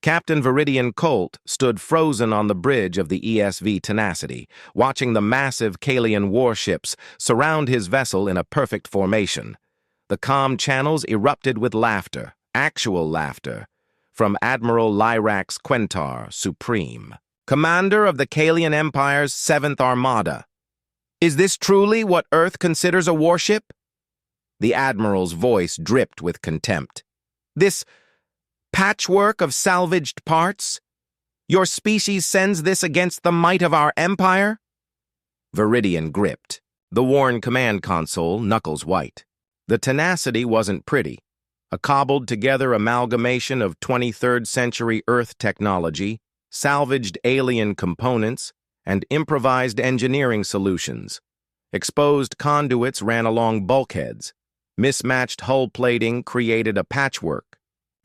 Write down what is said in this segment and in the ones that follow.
Captain Viridian Colt stood frozen on the bridge of the ESV Tenacity, watching the massive Kalian warships surround his vessel in a perfect formation. The comm channels erupted with laughter, actual laughter, from Admiral Lyrax Quentar, Supreme, commander of the Kalian Empire's 7th Armada. "Is this truly what Earth considers a warship?" The Admiral's voice dripped with contempt. "This patchwork of salvaged parts? Your species sends this against the might of our empire?" Viridian gripped, the worn command console knuckles white. The Tenacity wasn't pretty. A cobbled-together amalgamation of 23rd century Earth technology, salvaged alien components, and improvised engineering solutions. Exposed conduits ran along bulkheads. Mismatched hull plating created a patchwork.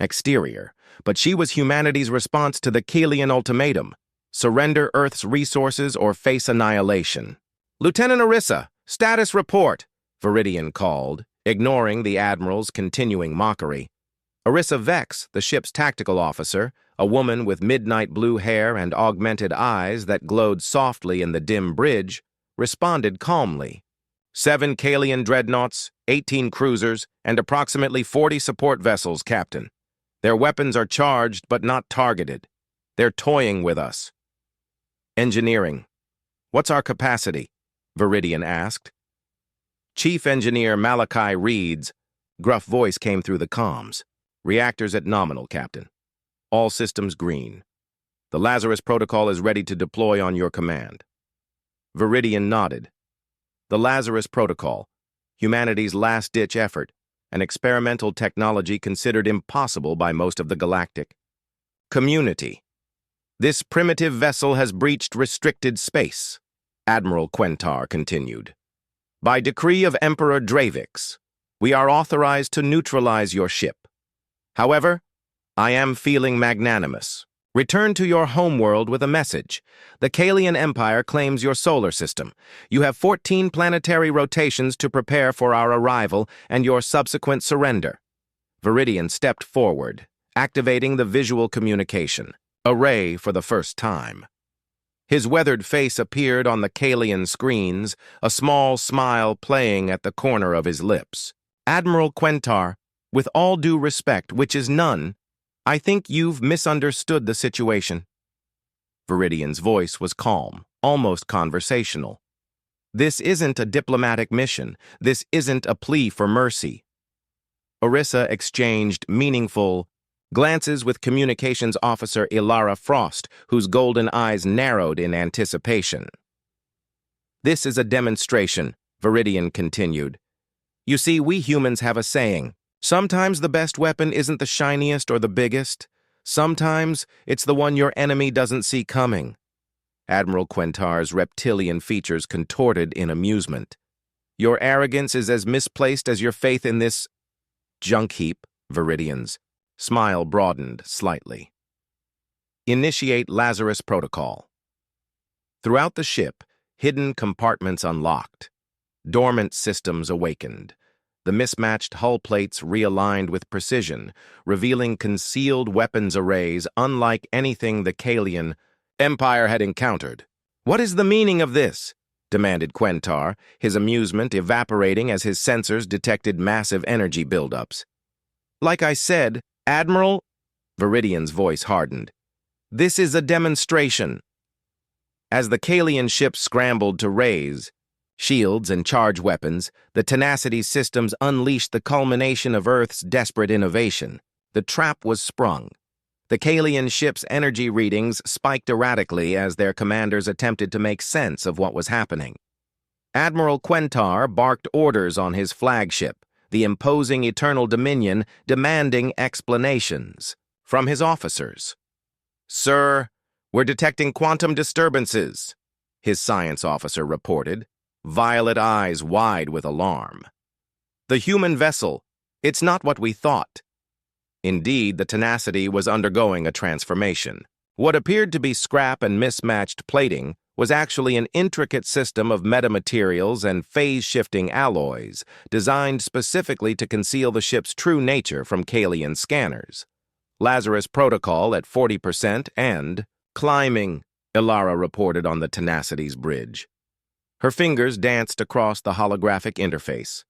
Exterior, but she was humanity's response to the Kalian ultimatum: surrender Earth's resources or face annihilation. "Lieutenant Orissa, status report," Viridian called, ignoring the Admiral's continuing mockery. Orissa Vex, the ship's tactical officer, a woman with midnight blue hair and augmented eyes that glowed softly in the dim bridge, responded calmly. 7 Kalian dreadnoughts, 18 cruisers, and approximately 40 support vessels, Captain. Their weapons are charged but not targeted. They're toying with us. "Engineering. What's our capacity?" Viridian asked. Chief Engineer Malachi Reed's gruff voice came through the comms. "Reactors at nominal, Captain. All systems green. The Lazarus Protocol is ready to deploy on your command." Viridian nodded. The Lazarus Protocol, humanity's last-ditch effort, an experimental technology considered impossible by most of the galactic community. "This primitive vessel has breached restricted space," Admiral Quentar continued. "By decree of Emperor Dravix, we are authorized to neutralize your ship. However, I am feeling magnanimous. Return to your homeworld with a message. The Kalian Empire claims your solar system. You have 14 planetary rotations to prepare for our arrival and your subsequent surrender." Viridian stepped forward, activating the visual communication array for the first time. His weathered face appeared on the Kalian screens, a small smile playing at the corner of his lips. "Admiral Quentar, with all due respect, which is none, I think you've misunderstood the situation." Viridian's voice was calm, almost conversational. "This isn't a diplomatic mission. This isn't a plea for mercy." Orissa exchanged meaningful glances with Communications Officer Ilara Frost, whose golden eyes narrowed in anticipation. "This is a demonstration," Viridian continued. "You see, we humans have a saying. Sometimes the best weapon isn't the shiniest or the biggest. Sometimes it's the one your enemy doesn't see coming." Admiral Quentar's reptilian features contorted in amusement. "Your arrogance is as misplaced as your faith in this junk heap." Viridian's smile broadened slightly. "Initiate Lazarus Protocol." Throughout the ship, hidden compartments unlocked. Dormant systems awakened. The mismatched hull plates realigned with precision, revealing concealed weapons arrays unlike anything the Kalian Empire had encountered. "What is the meaning of this?" demanded Quentar, his amusement evaporating as his sensors detected massive energy buildups. "Like I said, Admiral," Viridian's voice hardened, "this is a demonstration." As the Kalian ships scrambled to raise shields and charge weapons, the Tenacity systems unleashed the culmination of Earth's desperate innovation. The trap was sprung. The Kalian ships' energy readings spiked erratically as their commanders attempted to make sense of what was happening. Admiral Quentar barked orders on his flagship, the imposing Eternal Dominion demanding explanations from his officers. "Sir, we're detecting quantum disturbances," his science officer reported, violet eyes wide with alarm. "The human vessel, it's not what we thought." Indeed, the Tenacity was undergoing a transformation. What appeared to be scrap and mismatched plating was actually an intricate system of metamaterials and phase-shifting alloys designed specifically to conceal the ship's true nature from Kalian scanners. Lazarus Protocol at 40%, and climbing, Ilara reported on the Tenacity's bridge. Her fingers danced across the holographic interface.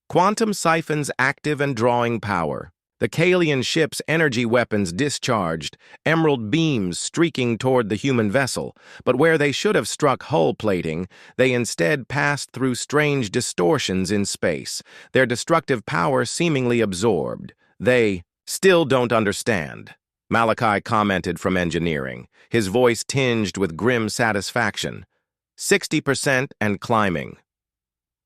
Quantum siphons active and drawing power. The Kalian ship's energy weapons discharged, emerald beams streaking toward the human vessel, but where they should have struck hull plating, they instead passed through strange distortions in space, their destructive power seemingly absorbed. They still don't understand, Malachi commented from engineering, his voice tinged with grim satisfaction. 60% and climbing.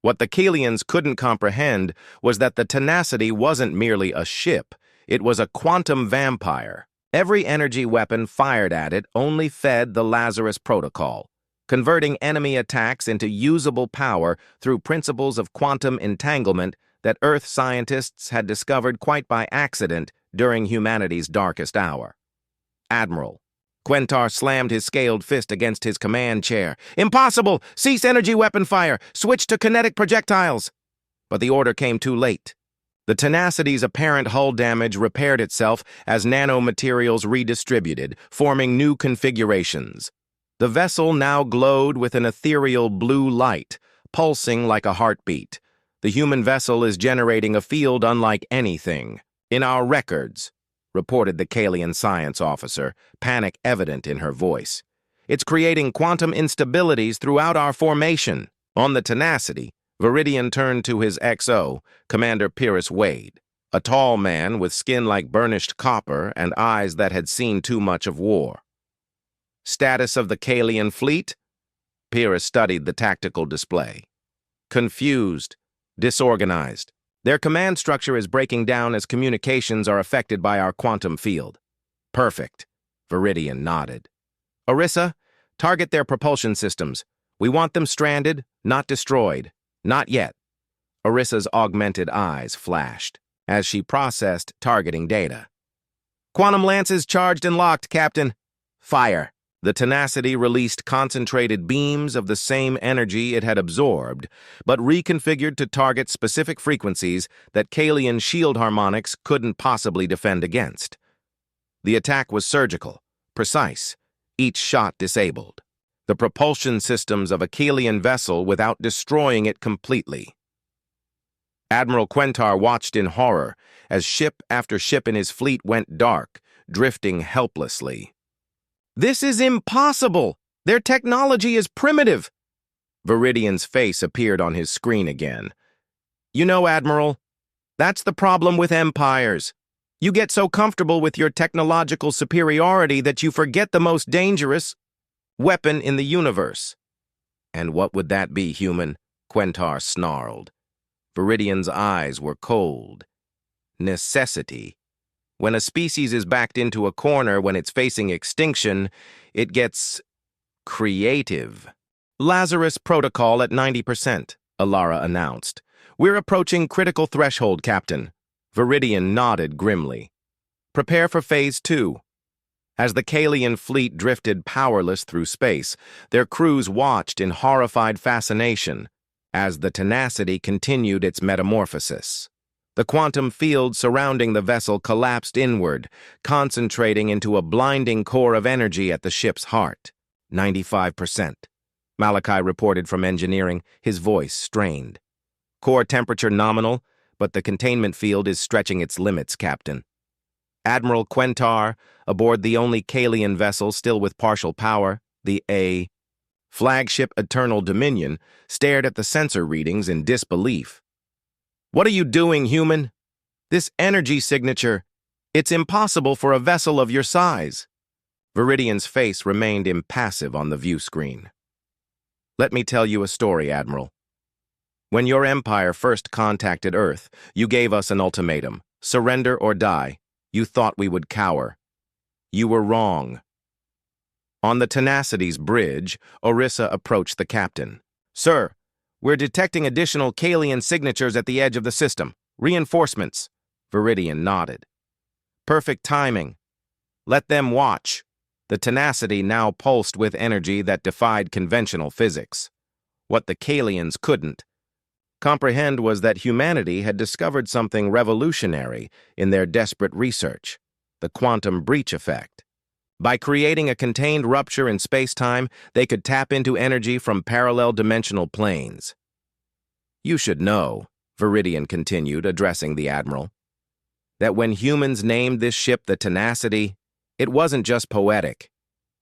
What the Kalians couldn't comprehend was that the Tenacity wasn't merely a ship, it was a quantum vampire. Every energy weapon fired at it only fed the Lazarus Protocol, converting enemy attacks into usable power through principles of quantum entanglement that Earth scientists had discovered quite by accident during humanity's darkest hour. Admiral Quentar slammed his scaled fist against his command chair. "Impossible! Cease energy weapon fire! Switch to kinetic projectiles!" But the order came too late. The Tenacity's apparent hull damage repaired itself as nanomaterials redistributed, forming new configurations. The vessel now glowed with an ethereal blue light, pulsing like a heartbeat. The human vessel is generating a field unlike anything in our records, reported the Kalian science officer, panic evident in her voice. It's creating quantum instabilities throughout our formation. On the Tenacity, Viridian turned to his XO, Commander Pyrrhus Wade, a tall man with skin like burnished copper and eyes that had seen too much of war. Status of the Kalian fleet? Pyrrhus studied the tactical display. Confused, disorganized. Their command structure is breaking down as communications are affected by our quantum field. Perfect. Viridian nodded. Orissa, target their propulsion systems. We want them stranded, not destroyed. Not yet. Orissa's augmented eyes flashed as she processed targeting data. Quantum lances charged and locked, Captain. Fire. The Tenacity released concentrated beams of the same energy it had absorbed, but reconfigured to target specific frequencies that Kalian shield harmonics couldn't possibly defend against. The attack was surgical, precise, each shot disabled the propulsion systems of a Kalian vessel without destroying it completely. Admiral Quentar watched in horror as ship after ship in his fleet went dark, drifting helplessly. This is impossible! Their technology is primitive! Viridian's face appeared on his screen again. You know, Admiral, that's the problem with empires. You get so comfortable with your technological superiority that you forget the most dangerous weapon in the universe. And what would that be, human? Quentar snarled. Viridian's eyes were cold. Necessity. When a species is backed into a corner when it's facing extinction, it gets creative. Lazarus Protocol at 90%, Ilara announced. We're approaching critical threshold, Captain. Viridian nodded grimly. Prepare for Phase 2. As the Kalian fleet drifted powerless through space, their crews watched in horrified fascination as the Tenacity continued its metamorphosis. The quantum field surrounding the vessel collapsed inward, concentrating into a blinding core of energy at the ship's heart. 95%. Malachi reported from engineering, his voice strained. Core temperature nominal, but the containment field is stretching its limits, Captain. Admiral Quentar, aboard the only Kalian vessel still with partial power, the A. Flagship Eternal Dominion, stared at the sensor readings in disbelief. What are you doing, human? This energy signature, it's impossible for a vessel of your size. Viridian's face remained impassive on the view screen. Let me tell you a story, Admiral. When your empire first contacted Earth, you gave us an ultimatum, surrender or die. You thought we would cower. You were wrong. On the Tenacity's bridge, Orissa approached the captain. Sir, we're detecting additional Kalian signatures at the edge of the system. Reinforcements. Viridian nodded. Perfect timing. Let them watch. The Tenacity now pulsed with energy that defied conventional physics. What the Kalians couldn't comprehend was that humanity had discovered something revolutionary in their desperate research. the quantum breach effect. By creating a contained rupture in space-time, they could tap into energy from parallel dimensional planes. You should know, Viridian continued, addressing the Admiral, that when humans named this ship the Tenacity, it wasn't just poetic.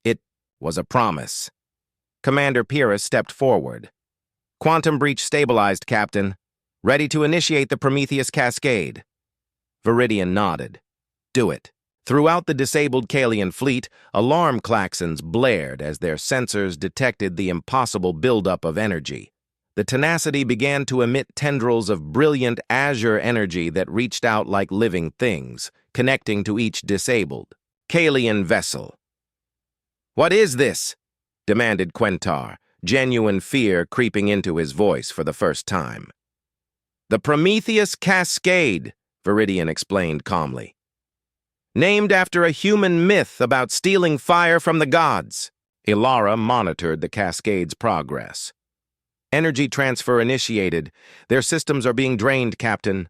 It was a promise. Commander Pyrrhus stepped forward. Quantum breach stabilized, Captain. Ready to initiate the Prometheus Cascade. Viridian nodded. Do it. Throughout the disabled Kalian fleet, alarm klaxons blared as their sensors detected the impossible buildup of energy. The Tenacity began to emit tendrils of brilliant azure energy that reached out like living things, connecting to each disabled Kalian vessel. "What is this?" demanded Quentar, genuine fear creeping into his voice for the first time. "The Prometheus Cascade," Viridian explained calmly. "Named after a human myth about stealing fire from the gods." Ilara monitored the cascade's progress. "Energy transfer initiated. Their systems are being drained, Captain."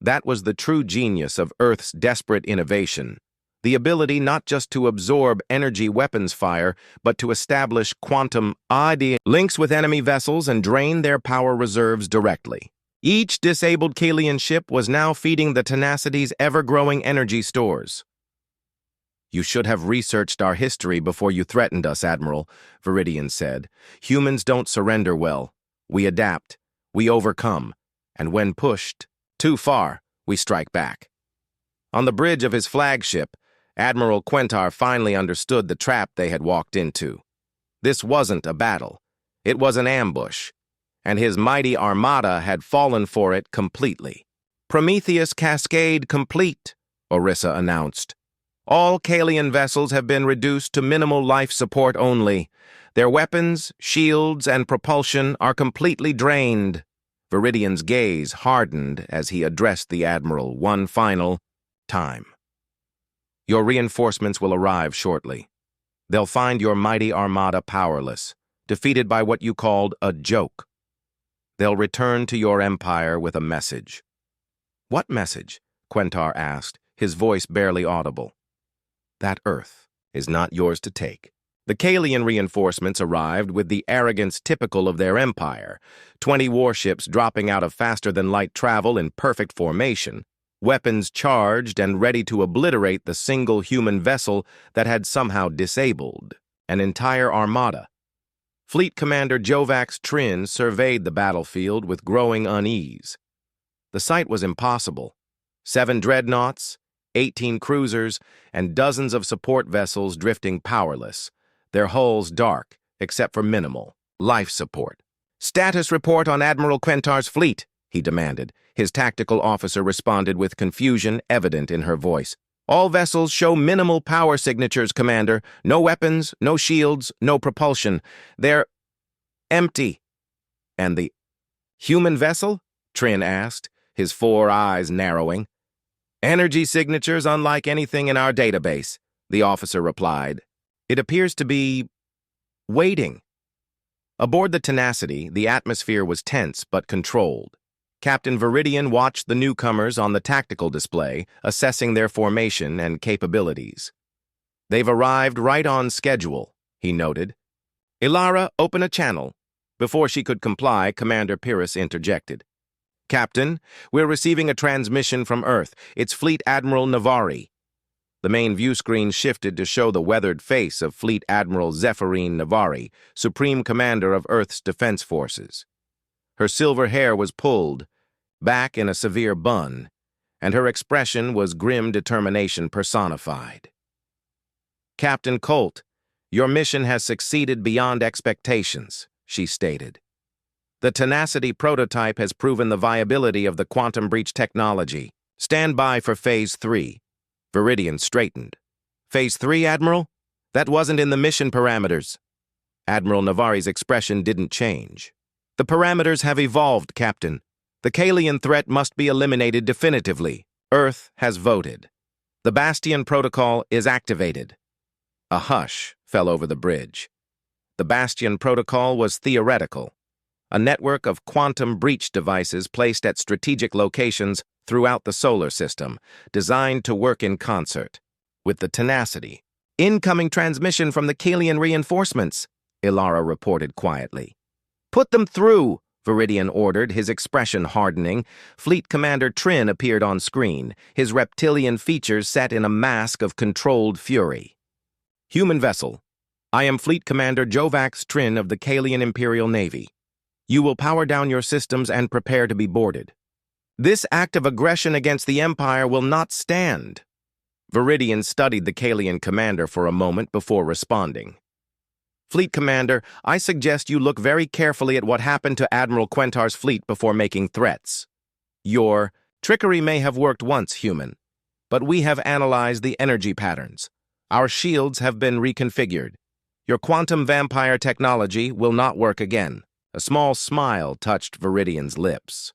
That was the true genius of Earth's desperate innovation. The ability not just to absorb energy weapons fire, but to establish quantum ID links with enemy vessels and drain their power reserves directly. Each disabled Kalian ship was now feeding the Tenacity's ever-growing energy stores. "You should have researched our history before you threatened us, Admiral," Viridian said. "Humans don't surrender well. We adapt, we overcome, and when pushed too far, we strike back." On the bridge of his flagship, Admiral Quentar finally understood the trap they had walked into. This wasn't a battle. It was an ambush, and his mighty armada had fallen for it completely. "Prometheus Cascade complete," Orissa announced. "All Kalian vessels have been reduced to minimal life support only. Their weapons, shields, and propulsion are completely drained." Viridian's gaze hardened as he addressed the Admiral one final time. "Your reinforcements will arrive shortly. They'll find your mighty armada powerless, defeated by what you called a joke. They'll return to your empire with a message." "What message?" Quentar asked, his voice barely audible. "That Earth is not yours to take." The Kalian reinforcements arrived with the arrogance typical of their empire, 20 warships dropping out of faster-than-light travel in perfect formation, weapons charged and ready to obliterate the single human vessel that had somehow disabled an entire armada. Fleet Commander Jovax Trin surveyed the battlefield with growing unease. The sight was impossible. 7 dreadnoughts, 18 cruisers, and dozens of support vessels drifting powerless, their hulls dark except for minimal life support. "Status report on Admiral Quentar's fleet," he demanded. His tactical officer responded with confusion evident in her voice. "All vessels show minimal power signatures, Commander. No weapons, no shields, no propulsion. They're empty." "And the human vessel?" Trin asked, his 4 eyes narrowing. "Energy signatures unlike anything in our database," the officer replied. "It appears to be waiting." Aboard the Tenacity, the atmosphere was tense but controlled. Captain Viridian watched the newcomers on the tactical display, assessing their formation and capabilities. "They've arrived right on schedule," he noted. "Ilara, open a channel." Before she could comply, Commander Pyrrhus interjected. "Captain, we're receiving a transmission from Earth. It's Fleet Admiral Navari." The main view screen shifted to show the weathered face of Fleet Admiral Zephyrine Navari, Supreme Commander of Earth's Defense Forces. Her silver hair was pulled back in a severe bun, and her expression was grim determination personified. "Captain Colt, your mission has succeeded beyond expectations," she stated. "The Tenacity prototype has proven the viability of the quantum breach technology. Stand by for Phase 3. Viridian straightened. "Phase 3, Admiral? That wasn't in the mission parameters." Admiral Navari's expression didn't change. "The parameters have evolved, Captain. The Kalian threat must be eliminated definitively. Earth has voted. The Bastion Protocol is activated." A hush fell over the bridge. The Bastion Protocol was theoretical, a network of quantum breach devices placed at strategic locations throughout the solar system, designed to work in concert. with the tenacity. "Incoming transmission from the Kalian reinforcements," Ilara reported quietly. "Put them through," Viridian ordered, his expression hardening. Fleet Commander Trin appeared on screen, his reptilian features set in a mask of controlled fury. "Human vessel. I am Fleet Commander Jovax Trin of the Kalian Imperial Navy. You will power down your systems and prepare to be boarded. This act of aggression against the Empire will not stand." Viridian studied the Kalian commander for a moment before responding. "Fleet Commander, I suggest you look very carefully at what happened to Admiral Quentar's fleet before making threats. Your trickery may have worked once, human, but we have analyzed the energy patterns. Our shields have been reconfigured. Your quantum vampire technology will not work again." A small smile touched Viridian's lips.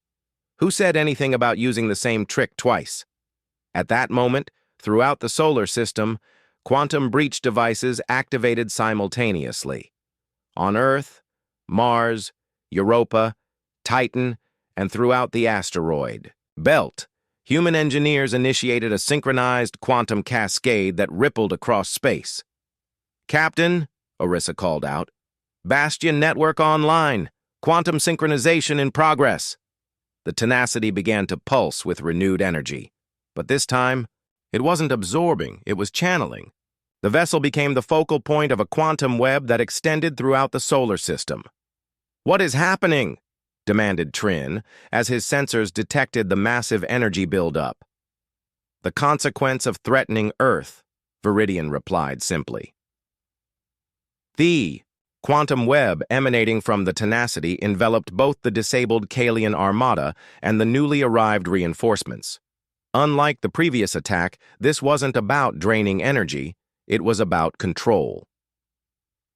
Who said anything about using the same trick twice? At that moment, throughout the solar system, quantum breach devices activated simultaneously. On Earth, Mars, Europa, Titan, and throughout the asteroid belt, human engineers initiated a synchronized quantum cascade that rippled across space. "Captain," Orissa called out, "Bastion network online. Quantum synchronization in progress." The tenacity began to pulse with renewed energy. But this time, it wasn't absorbing, it was channeling. The vessel became the focal point of a quantum web that extended throughout the solar system. "What is happening?" demanded Trin, as his sensors detected the massive energy buildup. "The consequence of threatening Earth," Viridian replied simply. The quantum web emanating from the tenacity enveloped both the disabled Kalian armada and the newly arrived reinforcements. Unlike the previous attack, this wasn't about draining energy, it was about control.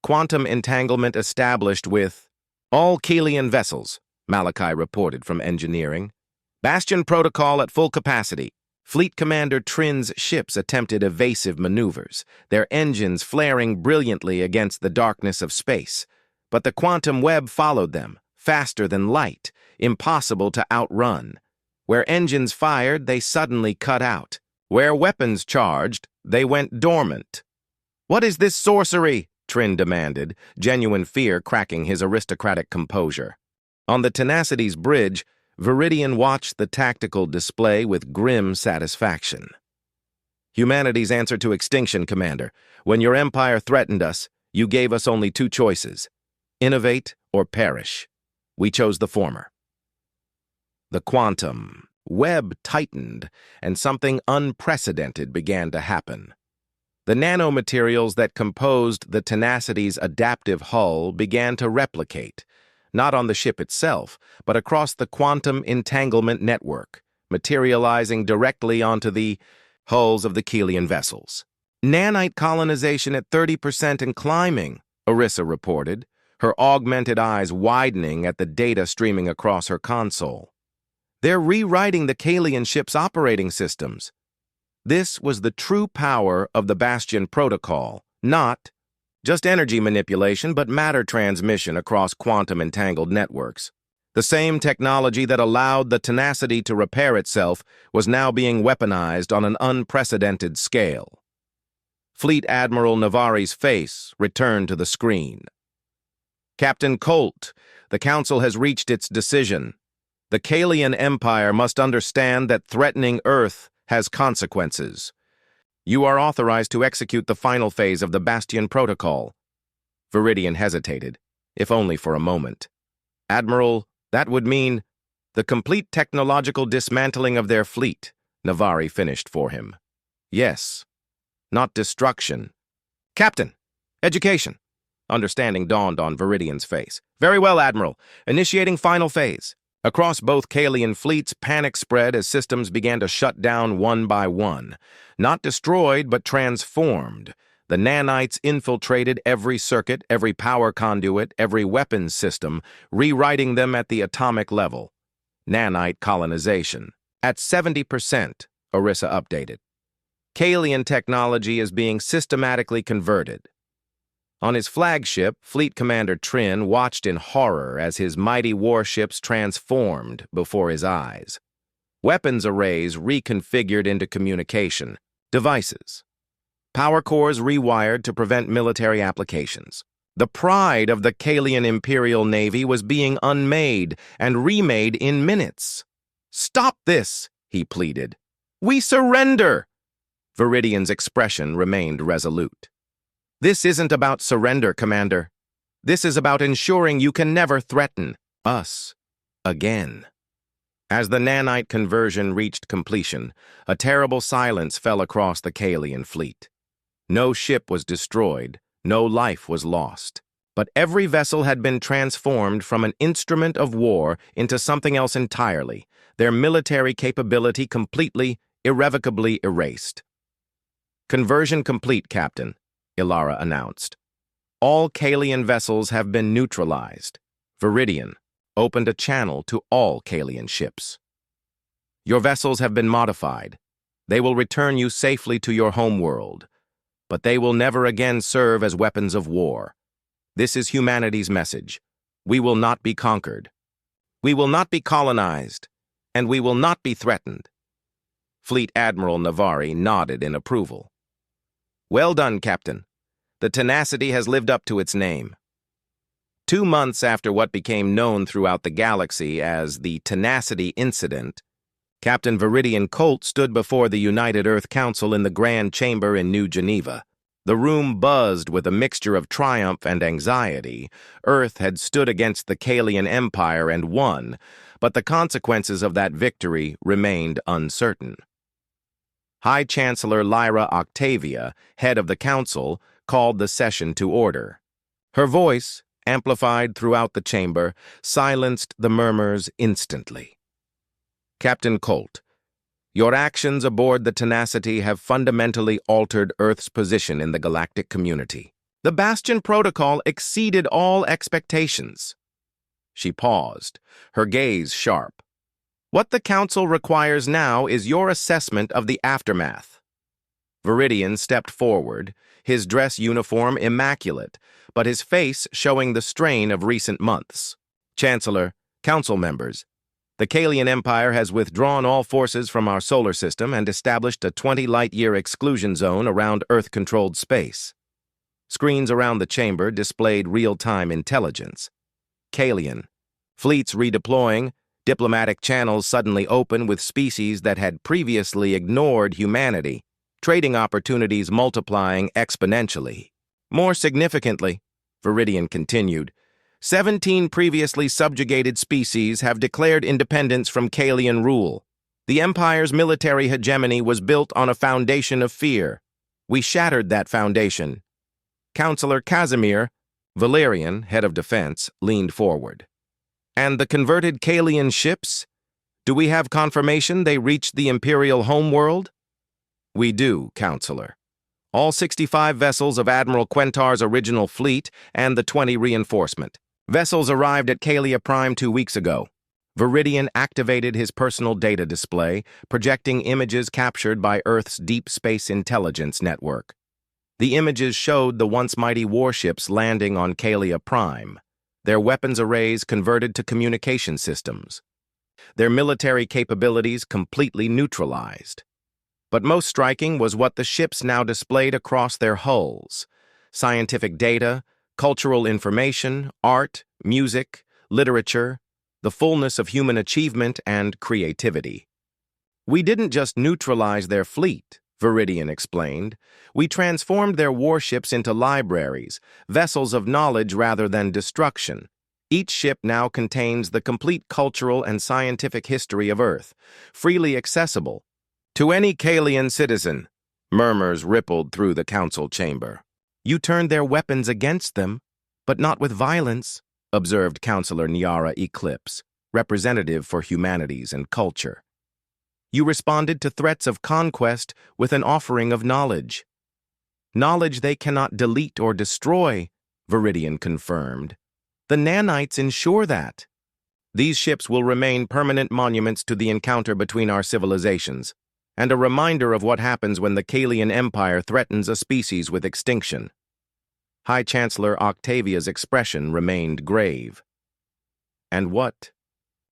"Quantum entanglement established with all Kalian vessels," Malachi reported from engineering. "Bastion protocol at full capacity." Fleet Commander Trin's ships attempted evasive maneuvers, their engines flaring brilliantly against the darkness of space. But the quantum web followed them, faster than light, impossible to outrun. Where engines fired, they suddenly cut out. Where weapons charged, they went dormant. "What is this sorcery?" Trin demanded, genuine fear cracking his aristocratic composure. On the Tenacity's bridge, Viridian watched the tactical display with grim satisfaction. "Humanity's answer to extinction, Commander. When your empire threatened us, you gave us only two choices: innovate or perish. We chose the former." The quantum web tightened, and something unprecedented began to happen. The nanomaterials that composed the Tenacity's adaptive hull began to replicate, not on the ship itself, but across the quantum entanglement network, materializing directly onto the hulls of the Kalian vessels. "Nanite colonization at 30% and climbing," Orissa reported, her augmented eyes widening at the data streaming across her console. "They're rewriting the Kalian ship's operating systems." This was the true power of the Bastion protocol, not just energy manipulation, but matter transmission across quantum-entangled networks. The same technology that allowed the tenacity to repair itself was now being weaponized on an unprecedented scale. Fleet Admiral Navari's face returned to the screen. "Captain Colt, the Council has reached its decision. The Kalian Empire must understand that threatening Earth has consequences. You are authorized to execute the final phase of the Bastion Protocol." Viridian hesitated, if only for a moment. "Admiral, that would mean the complete technological dismantling of their fleet," Navari finished for him. "Yes, not destruction." "Captain, education." Understanding dawned on Viridian's face. "Very well, Admiral. Initiating final phase." Across both Kalian fleets, panic spread as systems began to shut down one by one. Not destroyed, but transformed. The nanites infiltrated every circuit, every power conduit, every weapons system, rewriting them at the atomic level. Nanite colonization. At 70%, Orissa updated. Kalian technology is being systematically converted. On his flagship, Fleet Commander Trin watched in horror as his mighty warships transformed before his eyes. Weapons arrays reconfigured into communication devices. power cores rewired to prevent military applications. The pride of the Kalian Imperial Navy was being unmade and remade in minutes. "Stop this," he pleaded. "We surrender!" Viridian's expression remained resolute. "This isn't about surrender, Commander. This is about ensuring you can never threaten us again." As the nanite conversion reached completion, a terrible silence fell across the Kalian fleet. No ship was destroyed, no life was lost. But every vessel had been transformed from an instrument of war into something else entirely, their military capability completely, irrevocably erased. "Conversion complete, Captain," Ilara announced. "All Kalian vessels have been neutralized. Viridian opened a channel to all Kalian ships. Your vessels have been modified. They will return you safely to your homeworld, but they will never again serve as weapons of war. This is humanity's message. We will not be conquered. We will not be colonized, and we will not be threatened." Fleet Admiral Navari nodded in approval. "Well done, Captain. The tenacity has lived up to its name." 2 months after what became known throughout the galaxy as the Tenacity Incident, Captain Viridian Colt stood before the United Earth Council in the Grand Chamber in New Geneva. The room buzzed with a mixture of triumph and anxiety. Earth had stood against the Kalian Empire and won, but the consequences of that victory remained uncertain. High Chancellor Lyra Octavia, head of the council, called the session to order. Her voice, amplified throughout the chamber, silenced the murmurs instantly. "Captain Colt, your actions aboard the Tenacity have fundamentally altered Earth's position in the galactic community. The Bastion Protocol exceeded all expectations." She paused, her gaze sharp. "What the Council requires now is your assessment of the aftermath." Viridian stepped forward, his dress uniform immaculate, but his face showing the strain of recent months. "Chancellor, Council members, the Kalian Empire has withdrawn all forces from our solar system and established a 20-light-year exclusion zone around Earth-controlled space. Screens around the chamber displayed real-time intelligence. Kalian, fleets redeploying, diplomatic channels suddenly open with species that had previously ignored humanity, trading opportunities multiplying exponentially. More significantly," Viridian continued, 17 previously subjugated species have declared independence from Kalian rule. The Empire's military hegemony was built on a foundation of fear. We shattered that foundation. Councillor Casimir, Valerian, head of defense, leaned forward. "And the converted Kalian ships? Do we have confirmation they reached the Imperial homeworld?" "We do, Councillor. All 65 vessels of Admiral Quentar's original fleet and the 20 reinforcement. Vessels arrived at Kalia Prime 2 weeks ago." Viridian activated his personal data display, projecting images captured by Earth's Deep Space Intelligence Network. The images showed the once mighty warships landing on Kalia Prime, their weapons arrays converted to communication systems, their military capabilities completely neutralized. But most striking was what the ships now displayed across their hulls: scientific data, cultural information, art, music, literature, the fullness of human achievement and creativity. "We didn't just neutralize their fleet," Viridian explained. "We transformed their warships into libraries, vessels of knowledge rather than destruction. Each ship now contains the complete cultural and scientific history of Earth, freely accessible to any Kalian citizen." Murmurs rippled through the council chamber. "You turned their weapons against them, but not with violence," observed Councillor Nyara Eclipse, representative for humanities and culture. "You responded to threats of conquest with an offering of knowledge. Knowledge they cannot delete or destroy," Viridian confirmed. "The nanites ensure that. These ships will remain permanent monuments to the encounter between our civilizations, and a reminder of what happens when the Kalian Empire threatens a species with extinction." High Chancellor Octavia's expression remained grave. "And what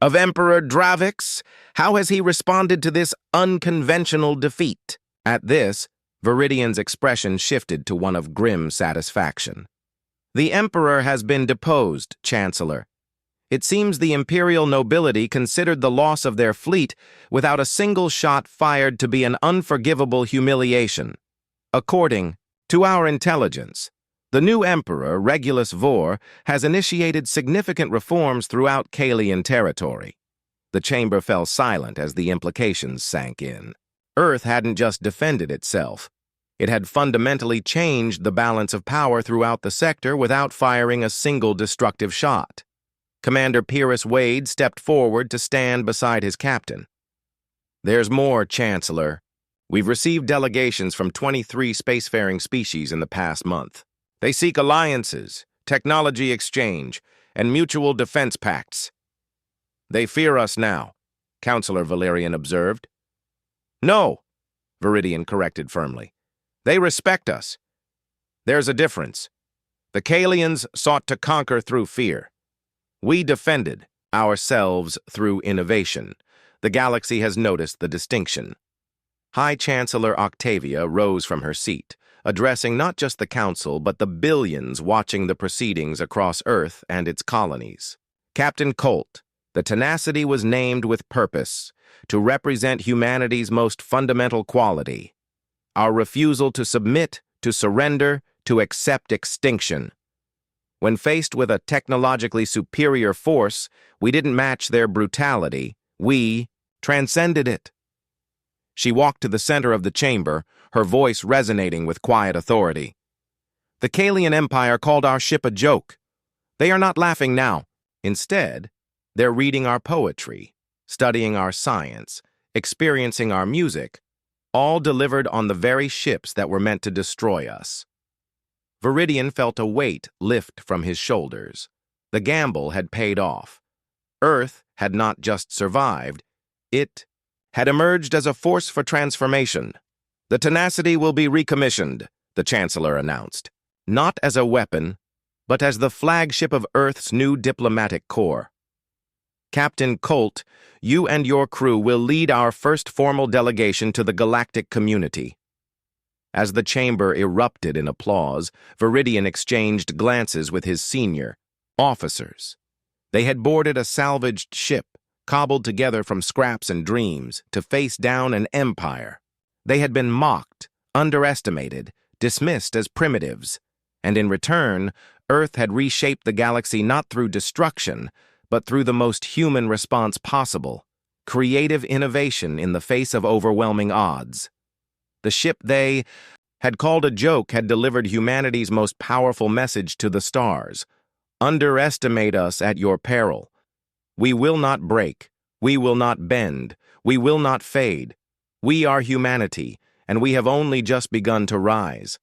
of Emperor Dravix? How has he responded to this unconventional defeat?" At this, Viridian's expression shifted to one of grim satisfaction. "The Emperor has been deposed, Chancellor. It seems the imperial nobility considered the loss of their fleet without a single shot fired to be an unforgivable humiliation. According to our intelligence, the new Emperor, Regulus Vor, has initiated significant reforms throughout Kalian territory." The chamber fell silent as the implications sank in. Earth hadn't just defended itself. It had fundamentally changed the balance of power throughout the sector without firing a single destructive shot. Commander Pyrrhus Wade stepped forward to stand beside his captain. "There's more, Chancellor. We've received delegations from 23 spacefaring species in the past month. They seek alliances, technology exchange, and mutual defense pacts." "They fear us now," Counselor Valerian observed. "No," Viridian corrected firmly. "They respect us. There's a difference. The Kalians sought to conquer through fear. We defended ourselves through innovation. The galaxy has noticed the distinction." High Chancellor Octavia rose from her seat, addressing not just the Council but the billions watching the proceedings across Earth and its colonies. "Captain Colt, the tenacity was named with purpose, to represent humanity's most fundamental quality. Our refusal to submit, to surrender, to accept extinction. When faced with a technologically superior force, we didn't match their brutality. We transcended it." She walked to the center of the chamber, her voice resonating with quiet authority. "The Kalian Empire called our ship a joke. They are not laughing now. Instead, they're reading our poetry, studying our science, experiencing our music, all delivered on the very ships that were meant to destroy us." Viridian felt a weight lift from his shoulders. The gamble had paid off. Earth had not just survived, it had emerged as a force for transformation. "The tenacity will be recommissioned," the Chancellor announced, "not as a weapon, but as the flagship of Earth's new diplomatic corps. Captain Colt, you and your crew will lead our first formal delegation to the galactic community." As the chamber erupted in applause, Viridian exchanged glances with his senior officers. They had boarded a salvaged ship, cobbled together from scraps and dreams, to face down an empire. They had been mocked, underestimated, dismissed as primitives, and in return, Earth had reshaped the galaxy not through destruction, but through the most human response possible: creative innovation in the face of overwhelming odds. The ship they had called a joke had delivered humanity's most powerful message to the stars: "Underestimate us at your peril. We will not break. We will not bend. We will not fade. We are humanity, and we have only just begun to rise."